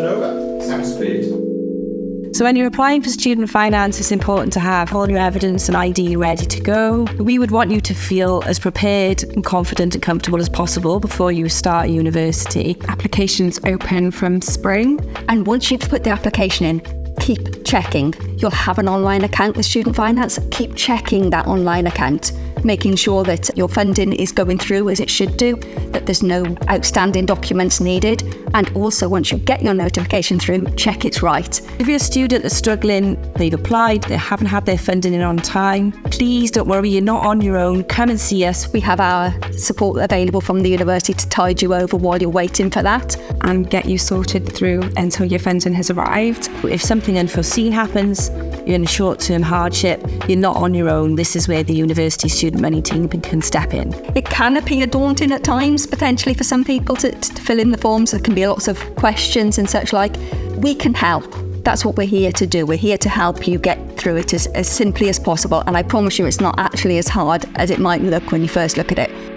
turn over. Sounds good. So when you're applying for student finance, it's important to have all your evidence and ID ready to go. We would want you to feel as prepared and confident and comfortable as possible before you start university. Applications open from spring. And once you've put the application in, keep checking. You'll have an online account with student finance. Keep checking that online account, making sure that your funding is going through as it should do, that there's no outstanding documents needed. And also, once you get your notification through, check it's right. If you're a student that's struggling, they've applied, they haven't had their funding in on time, please don't worry, you're not on your own. Come and see us. We have our support available from the university to tide you over while you're waiting for that. And get you sorted through until your funding has arrived. If something unforeseen happens, you're in a short-term hardship, you're not on your own. This is where the university student money team can step in. It can appear daunting at times, potentially for some people to fill in the forms. There can be lots of questions and such like. We can help. That's what we're here to do. We're here to help you get through it as simply as possible. And I promise you it's not actually as hard as it might look when you first look at it.